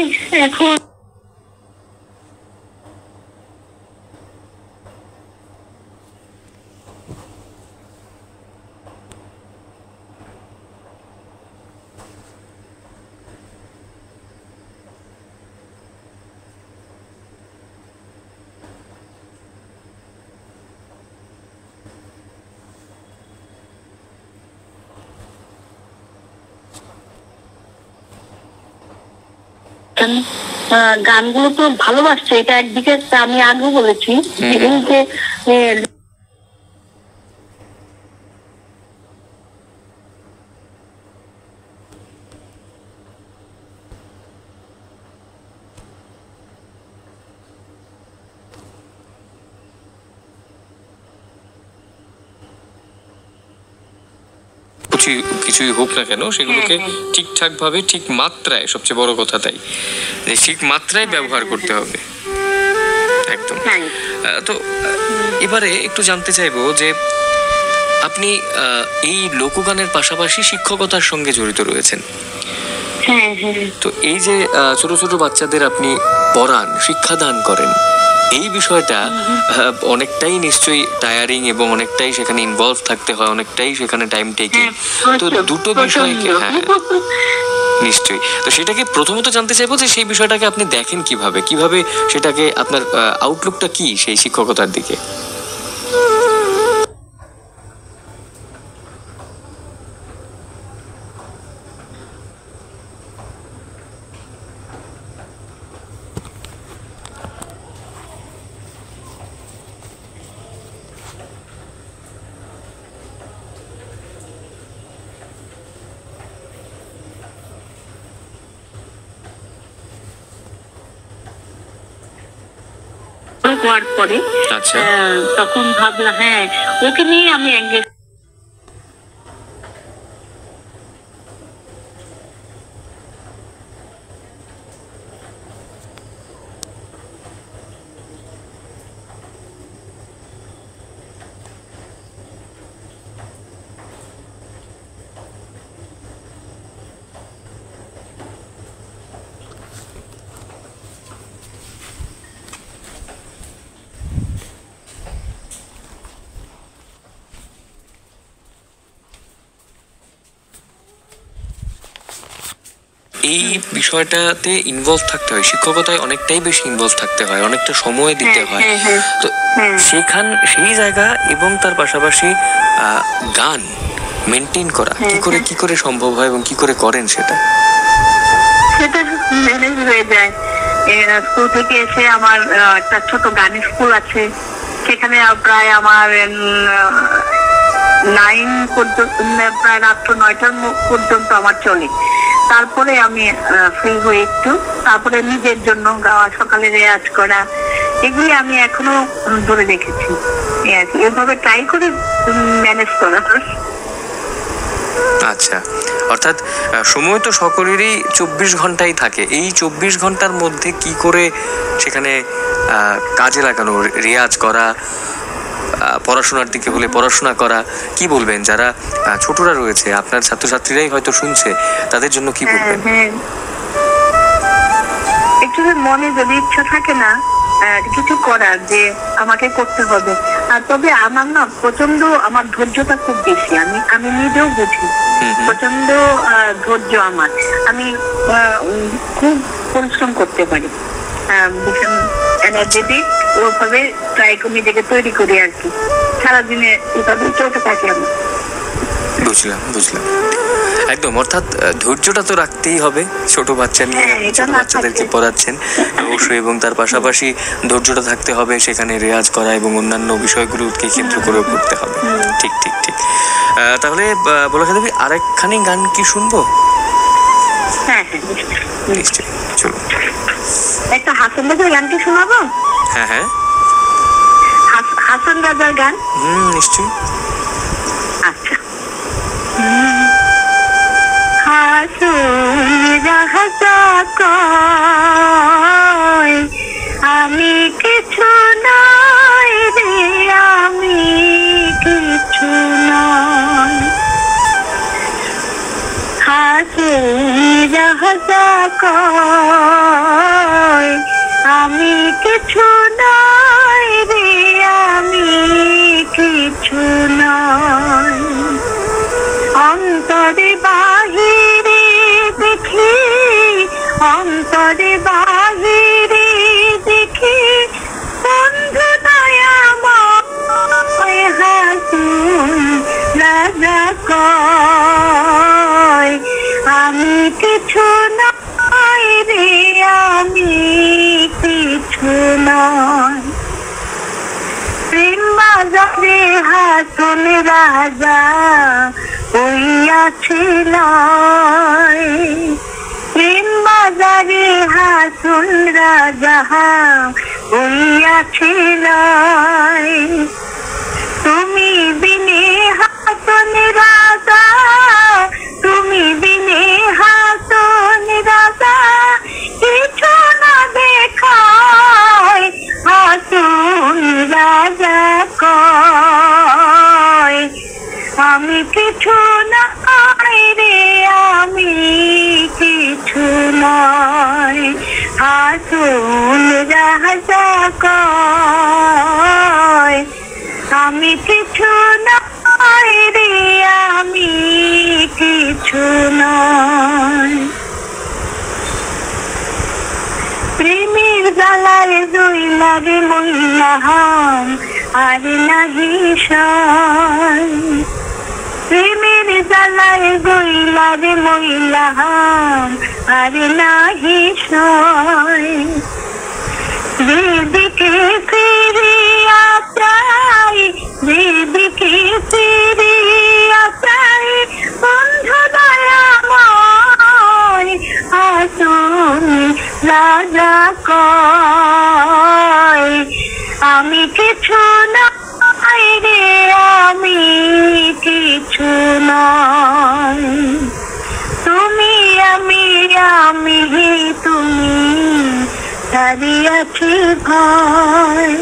এখন গানগুলো তো ভালোবাসছে, এটা একদিকে আমি আগেও বলেছি যে কিছুই হোক না কেন সেগুলোকে ঠিকঠাক ভাবে ঠিক মাত্রায়, সবচেয়ে বড় কথা তাই যে ঠিক মাত্রায় ব্যবহার করতে হবে একদম। তো এবারে একটু জানতে চাইবো যে আপনি এই লোকগানের পাশাপাশি শিক্ষকতার সঙ্গে জড়িত রয়েছেন, তো এই যে ছোট ছোট বাচ্চাদের আপনি পড়ান, শিক্ষাদান করেন, এই বিষয়টা অনেকটাই নিশ্চয়ই টায়ারিং এবং অনেকটাই সেখানে ইনভলভ থাকতে হয়, অনেকটাই সেখানে টাইম টেকিং। তো দুটো বিষয়কে নিশ্চয়ই। তো সেটাকে প্রথমত জানতে চাইবো যে সেই বিষয়টাকে আপনি দেখেন কিভাবে, কিভাবে সেটাকে আপনার আউটলুকটা কি সেই শিক্ষকতার দিকে? হওয়ার পরে আচ্ছা। তখন ভাবলাম হ্যাঁ ওকে নিয়ে আমি engage এই বিষয়টাতে ইনভলভ থাকতে হয়, শিক্ষকতায় অনেকটাই বেশি ইনভলভ থাকতে হয়, অনেকটা সময় দিতে হয়। তো সেই জায়গা এবং তার পাশাপাশি গান মেনটেন করা কি করে সম্ভব হয় এবং কি করে করেন সেটা? সেটা ম্যানেজ হয়ে যায়। স্কুল থেকে এসে আমার একটা ছোট গানের স্কুল আছে, সেখানে প্রায় আমার 9 পর্যন্ত, প্রায় রাত্র 9টার পর্যন্ত আমার চলে। তারপরে আমি ফ্রি হই একটু, তারপরে নিজের জন্য গাওয়া, সকালে রেয়াজ করা, এগুলি আমি এখনো ধরে রেখেছি। এভাবে ট্রাই করে ম্যানেজ করা। আচ্ছা, অর্থাৎ সময় তো সকলেরই 24 ঘন্টাই থাকে। এই 24 ঘন্টার মধ্যে কি করে সেখানে কাজে লাগানো, রেয়াজ করা, পড়াশোনার দিকে হলে পড়াশোনা করা, কি বলবেন যারা ছোটরা রয়েছে, আপনার ছাত্রছাত্রীরাই হয়তো শুনছে, তাদের জন্য কি বলবেন? একটু মনে যদি ইচ্ছা থাকে না কিছু করার, যে আমাকে করতে হবে, আর তবে আমার না প্রচন্ড, আমার ধৈর্যটা খুব বেশি, আমি নিজেও বুঝি, প্রচন্ড ধৈর্য আমার, আমি খুব পরিশ্রম করতে পারি, ভীষণ এনার্জেটিক, ওভাবে ট্রাই করে নিজেকে তৈরি করি আর কি, সারাদিনে এভাবে চলতে থাকি আমি। বুঝলাম। একদম, অর্থাৎ ধৈর্যটা তো রাখতেই হবে। ছোট বাচ্চা নিয়ে ছোট বাচ্চাদেরকে পড়াচ্ছেন অবশ্যই, এবং তার পাশাপাশি ধৈর্যটা থাকতে হবে, সেখানে রেয়াজ করা এবং অন্যান্য বিষয়গুলোকে কেন্দ্র করেও করতে হবে। ঠিক। তাহলে বলা দেবী আরেকখানি গান কি শুনবো? হ্যাঁ, নিশ্চয়ই, চলুন। একটা হাসান রাজার গান কি শোনাবো? হ্যাঁ, হাসান রাজার গান। নিশ্চয়ই। আচ্ছা। আমি কিছু নাই রে, আমি কিছু নাই, হাসি রাজা কয় আমি কিছু নাই রে, আমি কিছু নাই, অন্তরে বাহিরে দেখি, অন্তরে বাহিরে দেখি, বন্ধু দয়াময় হাসুন রাজা কয় আমি কিছু নাই রে, আমি কিছু নাই, প্রেম বাজারে হাসুন রাজা হইয়াছিল, প্রেম বাজারে হাসুন রাজা হইয়াছিল, তুমি বিনে হাসুন রাজা, তুমি বিনে হাসুন রাজা, কিছু না দেখায়, হাসুন রাজা কয় আমি কিছু নাই রে, আমি কিছু নাই, হাসুন রাজা কয় আমি কিছু নাই রে, আমি কিছু নাই। জ্বালায় জইলা রে মইলাম আর নাহি সয়, প্রেমের জ্বালায় জইলা রে মইলাম আর নাহি সয়। যেদিকে ফিরিয়া চাই, যেদিকে ফিরিয়া চাই, বন্ধু দয়াময় আসুন রাজা কয়, আমি কিছু নয় রে, আমি কিছু নয়, তুমি আমি আমি তুমি দাঁড়িয়েছি ভয়,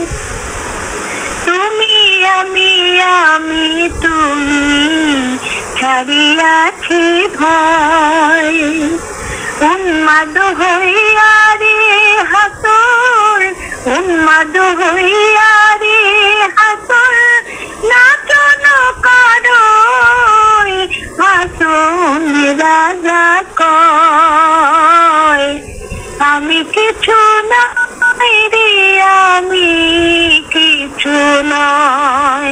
তুমি আমি আমি তুমি ছাড়িয়াছি ভয়। উন্মাদ হইয়া রে হাসর, উন্মাদ হইয়া রে হাসর, নাচন করই হাসন রাজা কয়, আমি কিছু নয় রে, আমি কিছু নয়,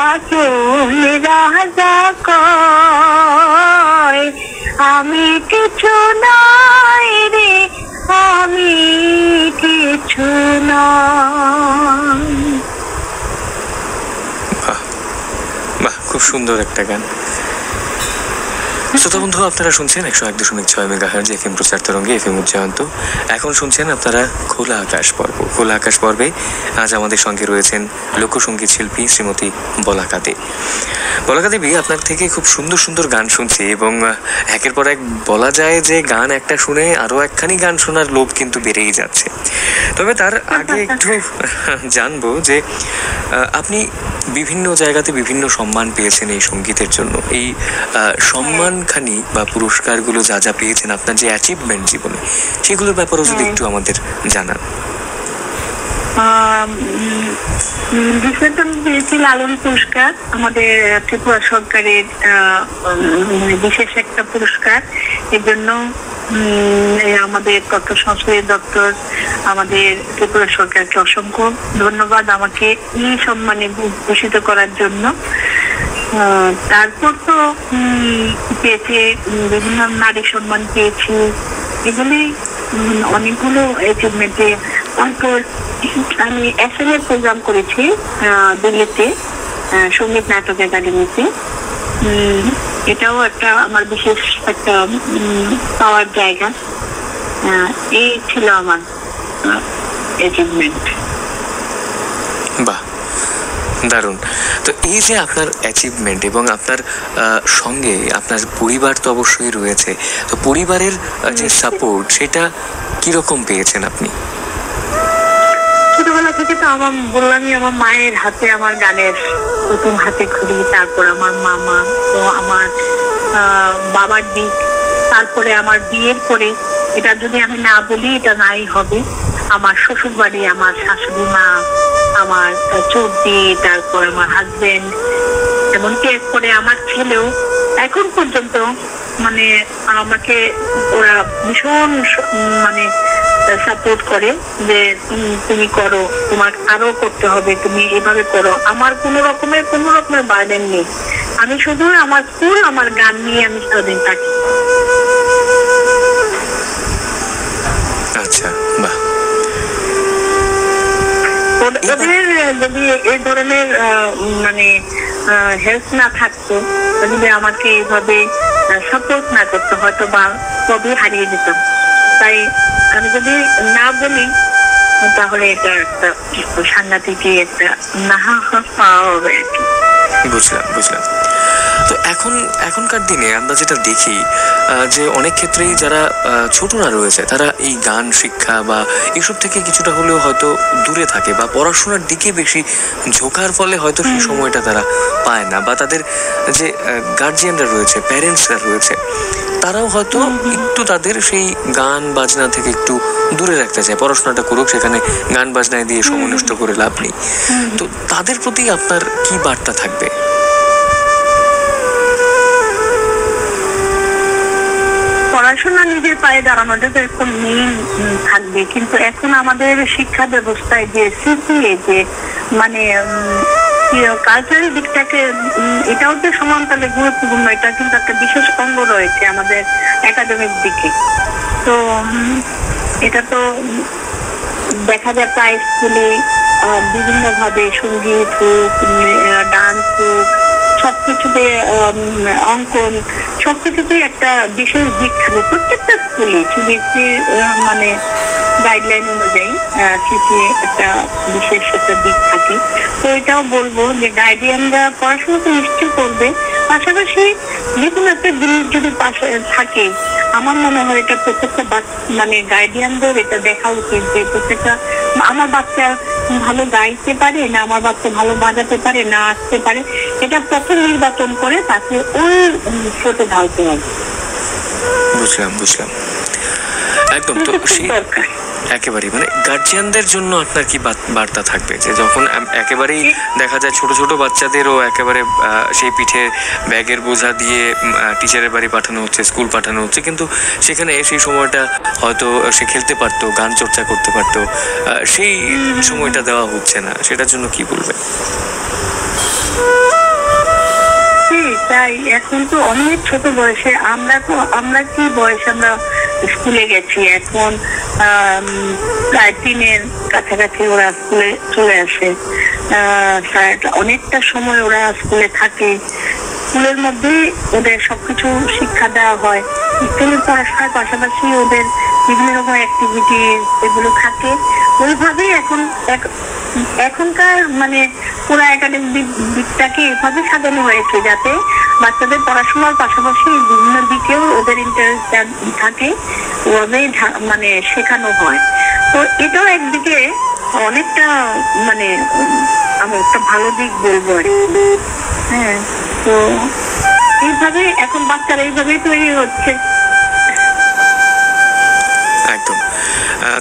আসুন রাজা কয়, আমি কিছু নয় রে, আমি কিছু নয়। বাহ বাহ, খুব সুন্দর একটা গান। শ্রোতা বন্ধু, আপনারা শুনছেন 101.6 মেগাহার্জ এফএম প্রচার তরঙ্গে এফএম উচ্চায়ন্ত। এখন শুনছেন আপনারা খোলা আকাশ পর্ব। খোলা আকাশ পর্বে আজ আমাদের সঙ্গে রয়েছেন লোকসঙ্গীত শিল্পী শ্রীমতী বলাকা দে। বলাকা দেবী, আপনার থেকে খুব সুন্দর সুন্দর গান শুনছি এবং একের পর এক বলা যায় যে গান একটা শুনে আরও একখানি গান শোনার লোভ কিন্তু বেড়েই যাচ্ছে। তবে তার আগে একটু জানবো যে আপনি বিভিন্ন জায়গাতে বিভিন্ন সম্মান পেয়েছেন এই সঙ্গীতের জন্য। এই সম্মানখানি বা পুরস্কারগুলো যা যা পেয়েছেন, আপনার যে অ্যাচিভমেন্ট জীবনে, সেগুলোর ব্যাপারেও যদি একটু আমাদের জানান। রিসেন্ট আমি পেয়েছি লালন পুরস্কার, আমাদের ত্রিপুরা সরকারের বিশেষ একটা পুরস্কার। এর জন্য আমাদের তথ্য সংস্কৃতি দপ্তর, আমাদের ত্রিপুরা সরকারকে অসংখ্য ধন্যবাদ আমাকে এই সম্মানে ভূষিত করার জন্য। তারপর তো পেয়েছি বিভিন্ন নারী সম্মান পেয়েছি, এগুলি অনেকগুলো অ্যাচিভমেন্টে। তারপর আমি এসএমএ প্রোগ্রাম করেছি দিল্লিতে, সঙ্গীত নাটক একাডেমিতে। এটাও একটা আমার বিশেষ একটা পাওয়ার জায়গা। এই ছিল আমার অ্যাচিভমেন্ট। বাহ, দারুণ। তো এই যে আপনার অ্যাচিভমেন্ট এবং আপনার সঙ্গে আপনার পরিবার তো অবশ্যই রয়েছে, তো পরিবারের যে সাপোর্ট সেটা কিরকম পেয়েছেন আপনি? ছোটবেলা থেকে তো আমার বললামই, আমার মায়ের হাতে আমার গানের প্রথম হাতে খড়ি, তারপর আমার মামা, তো আমার বাবার দিক, তারপরে আমার বিয়ের পরে, এটা যদি আমি না বলি এটা নাই হবে, আমার শ্বশুর বাড়ি, আমার শাশুড়ি মা, আমার চৌধুরী, তারপর আমার হাজবেন্ড, এমনকি এরপরে আমার ছেলেও এখন পর্যন্ত মানে আমাকে ওরা ভীষণ মানে সাপোর্ট করে যে তুমি করো, তোমার আরো করতে হবে, তুমি এভাবে করো। আমার কোনো রকমের বার্ডেন নেই, আমি শুধু আমার স্কুল, আমার গান নিয়ে আমি সারাদিন থাকি। আচ্ছা, বাহ। ওদের যদি এই ধরনের মানে হেল্প না থাকতো, যদি আমাকে এইভাবে সাপোর্ট না করতো, হয়তো বা কবে হারিয়ে যেতাম। তাই আমি যদি না বলি তাহলে এটা একটা সাংঘাতিক একটা না পাওয়া হবে আর কি। বুঝলাম। তো এখনকার দিনে আমরা যেটা দেখি যে অনেক ক্ষেত্রেই যারা ছোটরা রয়েছে তারা এই গান শিক্ষা বা এসব থেকে কিছুটা হলেও হয়তো দূরে থাকে বা পড়াশোনার দিকে বেশি ঝোঁকার ফলে হয়তো সেই সময়টা তারা পায় না, বা তাদের যে গার্জিয়ানরা রয়েছে, প্যারেন্টসরা রয়েছে, তারাও হয়তো একটু তাদের সেই গান বাজনা থেকে একটু দূরে রাখতে চায়। পড়াশোনাটা করুক, সেখানে গান বাজনায় দিয়ে সময় নষ্ট করে লাভ নেই। তো তাদের প্রতি আপনার কি বার্তা থাকবে? পড়াশোনা নিজের পায়ে দাঁড়ানোটা তো এখন মেইন থাকবে, কিন্তু এখন আমাদের শিক্ষা ব্যবস্থায় যে সিসিএ যে মানে কালচারাল দিকটাকে এটাও যে সমানতালে গুরুত্বপূর্ণ, এটা কিন্তু একটা বিশেষ অঙ্গ রয়েছে আমাদের একাডেমিক দিকে। তো এটা তো দেখা যায় প্রায় স্কুলে বিভিন্ন ভাবে সঙ্গীত হোক, ডান্স হোক, সবকিছুতে অঙ্কন, সবকিছুতেই একটা বিশেষ দিক থাকে প্রত্যেকটা স্কুলে। সিবিএসসি মানে গাইডলাইন অনুযায়ী সিসিএ একটা বিশেষ একটা দিক থাকে। তো এটাও বলবো যে গার্ডিয়ানরা পড়াশোনা তো নিশ্চয় করবে, পাশাপাশি যে কোনো একটা জিনিস যদি পাশে থাকে, আমার মনে হয় এটা প্রত্যেকটা মানে গার্ডিয়ানদের এটা দেখা উচিত যে প্রত্যেকটা আমার বাচ্চা ভালো গাইতে পারে না, আমার বাচ্চা ভালো বাজাতে পারে না, আসতে পারে, এটা প্রথম নির্বাচন করে তাকে ওই স্রোতে ঢালতে হবে। বুঝলাম। একদম। তো একেবারেই মানে গার্জিয়ানদের জন্য আপনার কি বার্তা থাকবে যে যখন একেবারেই দেখা যায় ছোট ছোট বাচ্চাদেরও একেবারে সেই পিঠে ব্যাগের বোঝা দিয়ে টিচারের বাড়ি পাঠানো হচ্ছে, স্কুল পাঠানো হচ্ছে, কিন্তু সেখানে সেই সময়টা হয়তো সে খেলতে পারতো, গান চর্চা করতে পারতো, সেই সময়টা দেওয়া হচ্ছে না, সেটার জন্য কি বলবেন? তাই এখন তো অনেক ছোট বয়সে আমরা কি বয়সে আমরা স্কুলে গেছি, এখন প্রায় 3-এর কাছাকাছি ওরা স্কুলে চলে আসে, অনেকটা সময় ওরা স্কুলে থাকে, স্কুলের মধ্যে ওদের সবকিছু শিক্ষা দেওয়া হয়, স্কুলের পড়াশোনার পাশাপাশি ওদের বিভিন্ন রকম অ্যাক্টিভিটি এগুলো থাকে। ওইভাবেই এখনকার মানে পুরো একাডেমিক দিকটাকে এভাবে সাজানো হয়েছে যাতে বাচ্চাদের পড়াশোনার পাশাপাশি বিভিন্ন দিকেও ওদের ইন্টারেস্ট থাকে, ওভাবেই মানে শেখানো হয়। তো এটাও একদিকে অনেকটা মানে আমি একটা ভালো দিক বলবো আর কি। হ্যাঁ, তো এইভাবে এখন বাচ্চারা এইভাবেই তৈরি হচ্ছে। একদম।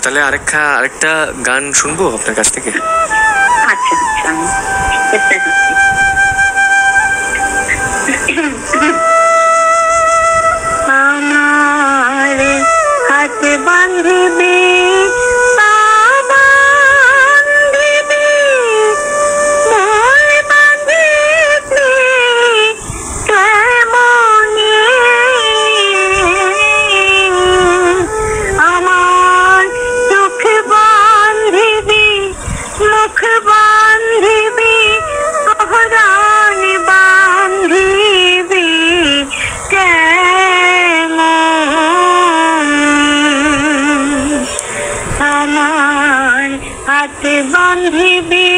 তাহলে আরেকটা গান শুনবো আপনার কাছ থেকে। আচ্ছা, আমি চেষ্টা করছি। আমার হাতে বাঁধবে বান্ধিবি বান্ধিবি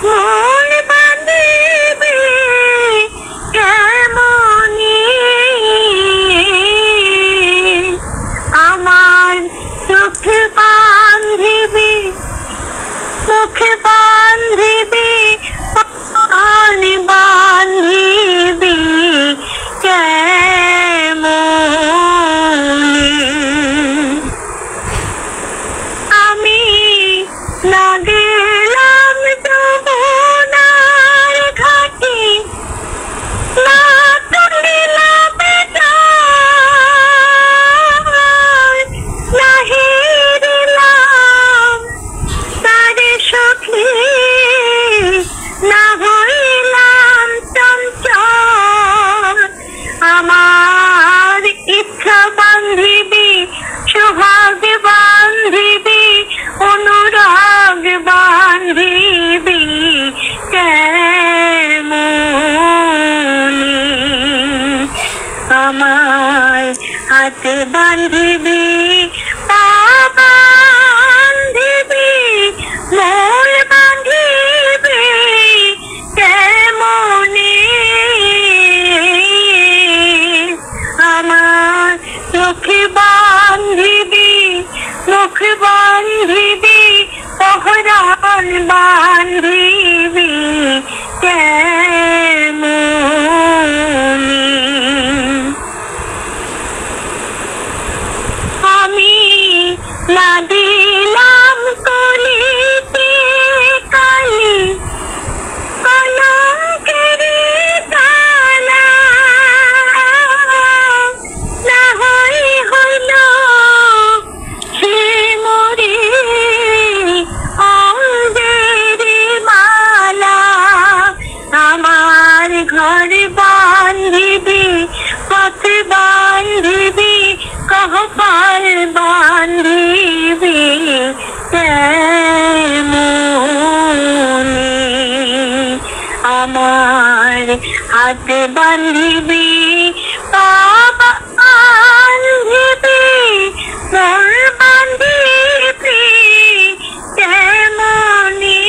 মন বান্ধিবি কেমনি আমার চোখ বান্ধিবি মুখ বান্ধিবি প্রাণ বান্ধিবি আমার হাতে বান্ধিবি বান্ধিবি মন বান্ধিবি কেমনে আমার চোখে বান্ধিবি মুখ বান্ধিবি পহরান বান্ধিবি না দিলাম কলিতে কালি কলঙ্কের তালা হাতে বান্ধিবি বাবা বান্ধিবি মোর বান্ধিবি তেমনি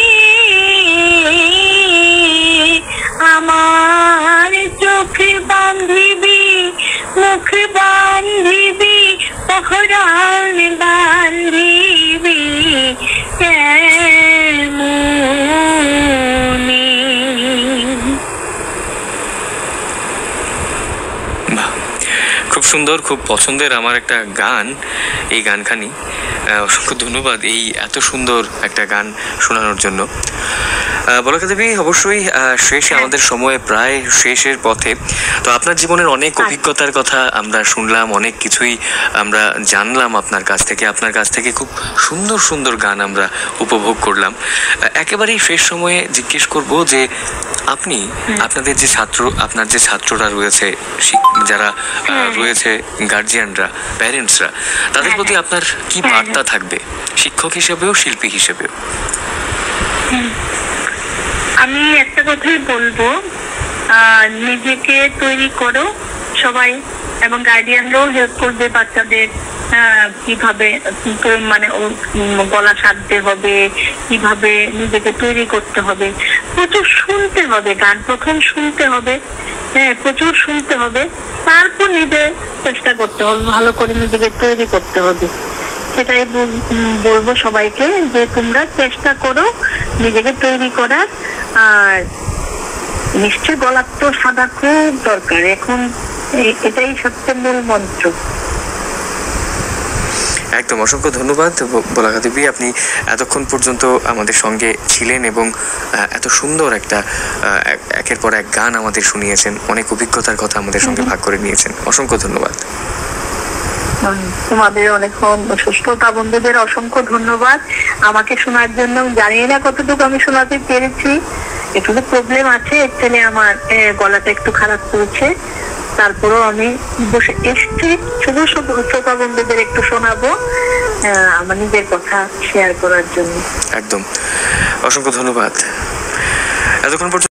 আমার চোখে বান্ধিবি মুখে বান্ধিবি পহরান বান্ধিবি তেমনি। বাহ, খুব সুন্দর, খুব পছন্দের আমার একটা গান এই গানখানি। অসংখ্য ধন্যবাদ এই এত সুন্দর একটা গান শোনানোর জন্য। বলাকা দেবী, অবশ্যই শেষে আমাদের সময় প্রায় শেষের পথে। তো আপনার জীবনের অনেক অভিজ্ঞতার কথা আমরা শুনলাম, অনেক কিছুই আমরা জানলাম আপনার কাছ থেকে। আপনার কাছ থেকে খুব সুন্দর সুন্দর গান আমরা উপভোগ করলাম। একেবারেই শেষ সময়ে জিজ্ঞেস করব যে আপনি আপনাদের যে আপনার যে ছাত্ররা রয়েছে, যারা রয়েছে, গার্জিয়ানরা, প্যারেন্টসরা, তাদের প্রতি আপনার কি বার্তা থাকবে, শিক্ষক হিসেবেও শিল্পী হিসেবেও? আমি একটা কথাই বলবো, নিজেকে তৈরি করো সবাই, এবং গার্ডিয়ানরাও হেল্প করবে বাচ্চাদের কিভাবে মানে গলা সাধতে হবে, কিভাবে নিজেকে তৈরি করতে হবে। প্রচুর শুনতে হবে গান, প্রথম শুনতে হবে, হ্যাঁ প্রচুর শুনতে হবে, তারপর নিজে চেষ্টা করতে হবে, ভালো করে নিজেকে তৈরি করতে হবে। সেটাই বলবো সবাইকে যে তোমরা চেষ্টা করো নিজেকে তৈরি করার। আর নিশ্চয় গলার তো সাদা খুব দরকার এখন, এটাই সবচেয়ে মূল মন্ত্র। একদম, অসংখ্য ধন্যবাদ বলাকা দেবী, আপনি এতক্ষণ পর্যন্ত আমাদের সঙ্গে ছিলেন এবং এত সুন্দর একটা একের পর এক গান আমাদের শুনিয়েছেন, অনেক অভিজ্ঞতার কথা আমাদের সঙ্গে ভাগ করে নিয়েছেন। অসংখ্য ধন্যবাদ। তোমাদের অনেক শ্রোতা বন্ধুদের অসংখ্য ধন্যবাদ আমাকে শোনার জন্য। জানি না কতটুকু আমি শোনাতে পেরেছি, একটু প্রবলেম আছে, এখানে আমার গলাটা একটু খারাপ করেছে, তারপরেও আমি বসে এসছি শুধু শ্রোতা বন্ধুদের একটু শোনাবো, আমার নিজের কথা শেয়ার করার জন্য। একদম, অসংখ্য ধন্যবাদ। এতক্ষণ পর্যন্ত